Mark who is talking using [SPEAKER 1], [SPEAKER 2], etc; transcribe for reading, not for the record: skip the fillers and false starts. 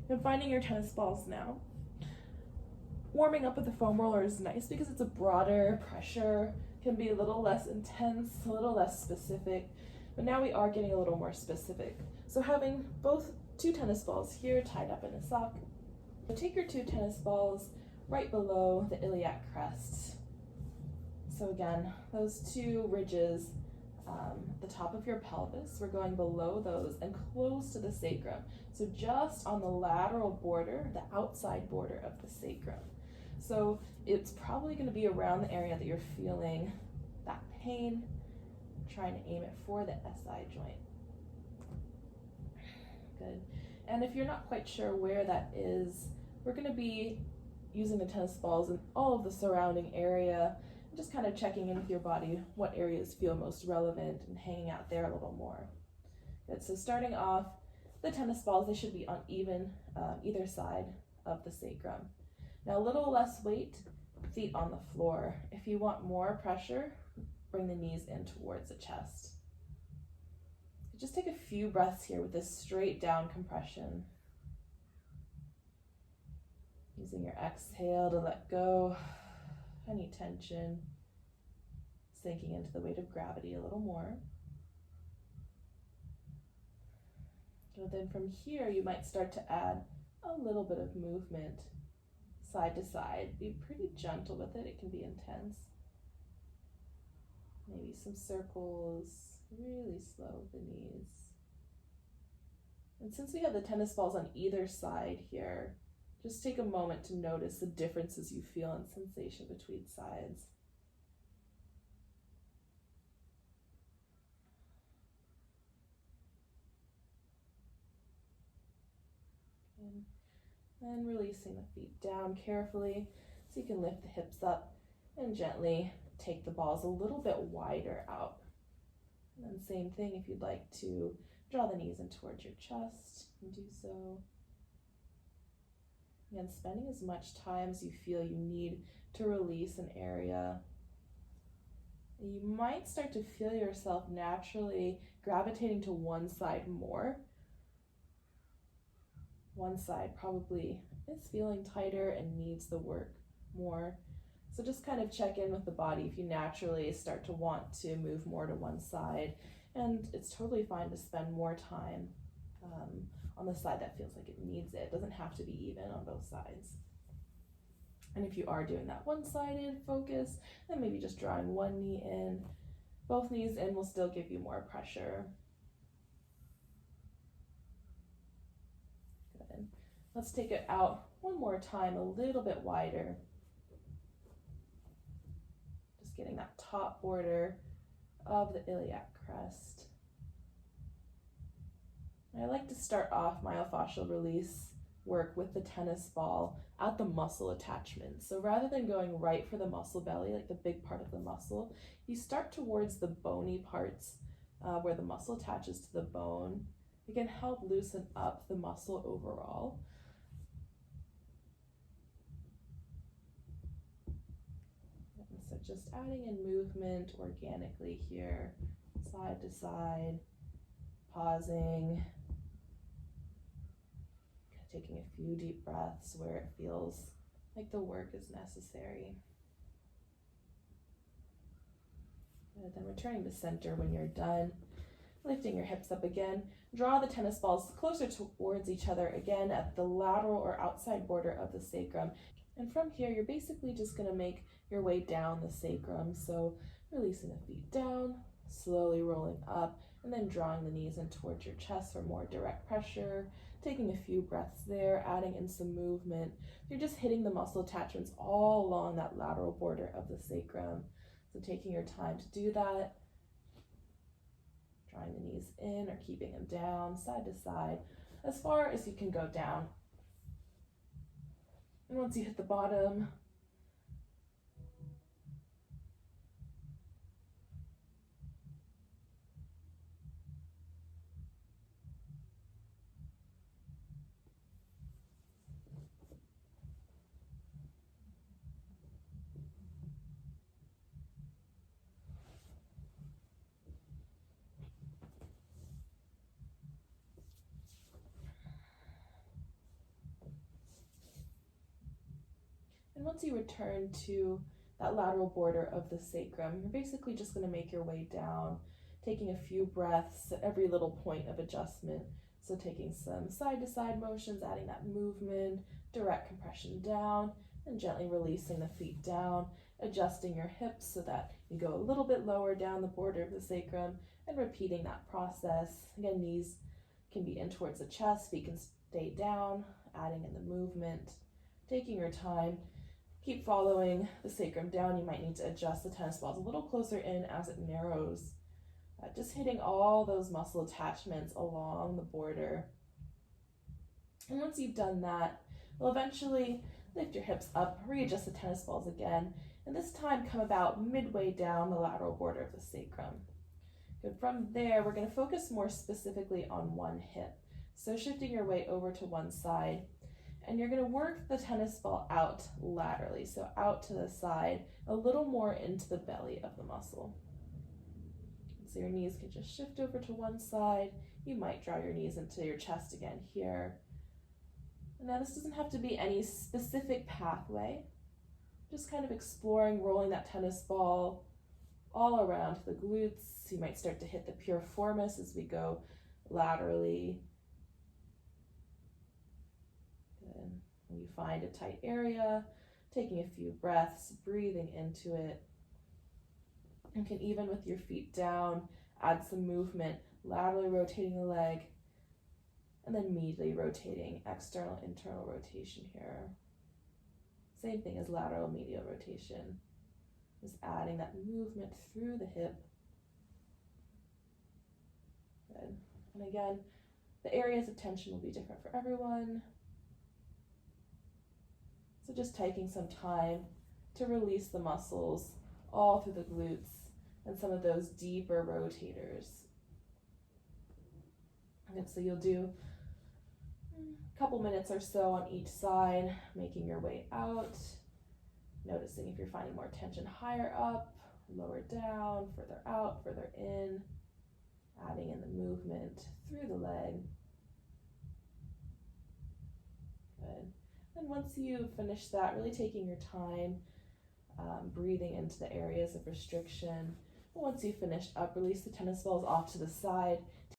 [SPEAKER 1] And finding your tennis balls now. Warming up with the foam roller is nice because it's a broader pressure, can be a little less intense, a little less specific, but now we are getting a little more specific. So having both two tennis balls here tied up in a sock, so take your two tennis balls right below the iliac crest. So again, those two ridges, the top of your pelvis, we're going below those and close to the sacrum. So just on the lateral border, the outside border of the sacrum. So it's probably going to be around the area that you're feeling that pain, trying to aim it for the SI joint. Good. And if you're not quite sure where that is, we're going to be using the tennis balls in all of the surrounding area, just kind of checking in with your body, what areas feel most relevant and hanging out there a little more. Good. So starting off, the tennis balls, they should be on either side of the sacrum. Now a little less weight, feet on the floor. If you want more pressure, bring the knees in towards the chest. Just take a few breaths here with this straight down compression. Using your exhale to let go any tension, sinking into the weight of gravity a little more. And then from here, you might start to add a little bit of movement side to side. Be pretty gentle with it. It can be intense. Maybe some circles, really slow with the knees. And since we have the tennis balls on either side here, just take a moment to notice the differences you feel in sensation between sides. And releasing the feet down carefully so you can lift the hips up and gently take the balls a little bit wider out. And then same thing, if you'd like to draw the knees in towards your chest, and do so. Again, spending as much time as you feel you need to release an area. You might start to feel yourself naturally gravitating to one side more. One side probably is feeling tighter and needs the work more. So just kind of check in with the body if you naturally start to want to move more to one side. And it's totally fine to spend more time on the side that feels like it needs it. It doesn't have to be even on both sides. And if you are doing that one-sided focus, then maybe just drawing one knee in. Both knees in will still give you more pressure. Good. Let's take it out one more time, a little bit wider. Just getting that top border of the iliac crest. I like to start off myofascial release work with the tennis ball at the muscle attachment. So rather than going right for the muscle belly, like the big part of the muscle, you start towards the bony parts where the muscle attaches to the bone. It can help loosen up the muscle overall. And so just adding in movement organically here, side to side, pausing. Taking a few deep breaths where it feels like the work is necessary. And then returning to center when you're done. Lifting your hips up again. Draw the tennis balls closer towards each other again at the lateral or outside border of the sacrum. And from here, you're basically just going to make your way down the sacrum. So releasing the feet down, slowly rolling up, and then drawing the knees in towards your chest for more direct pressure. Taking a few breaths there, adding in some movement. You're just hitting the muscle attachments all along that lateral border of the sacrum. So taking your time to do that. Drawing the knees in or keeping them down, side to side, as far as you can go down. And once you hit the bottom, once you return to that lateral border of the sacrum, you're basically just going to make your way down, taking a few breaths at every little point of adjustment. So taking some side-to-side motions, adding that movement, direct compression down, and gently releasing the feet down, adjusting your hips so that you go a little bit lower down the border of the sacrum, and repeating that process. Again, knees can be in towards the chest, feet can stay down, adding in the movement, taking your time. Keep following the sacrum down. You might need to adjust the tennis balls a little closer in as it narrows. Just hitting all those muscle attachments along the border. And once you've done that, you'll eventually lift your hips up, readjust the tennis balls again, and this time come about midway down the lateral border of the sacrum. Good. From there, we're going to focus more specifically on one hip. So shifting your weight over to one side, and you're going to work the tennis ball out laterally, so out to the side, a little more into the belly of the muscle. So your knees can just shift over to one side. You might draw your knees into your chest again here. And now this doesn't have to be any specific pathway. Just kind of exploring rolling that tennis ball all around the glutes. You might start to hit the piriformis as we go laterally. Good. When you find a tight area, taking a few breaths, breathing into it. You can, even with your feet down, add some movement, laterally rotating the leg, and then medially rotating, external, internal rotation here. Same thing as lateral, medial rotation. Just adding that movement through the hip. Good. And again, the areas of tension will be different for everyone. So just taking some time to release the muscles all through the glutes and some of those deeper rotators. And so you'll do a couple minutes or so on each side, making your way out, noticing if you're finding more tension higher up, lower down, further out, further in, adding in the movement through the leg. Good. And once you've finished that, really taking your time, breathing into the areas of restriction. Once you've finished up, release the tennis balls off to the side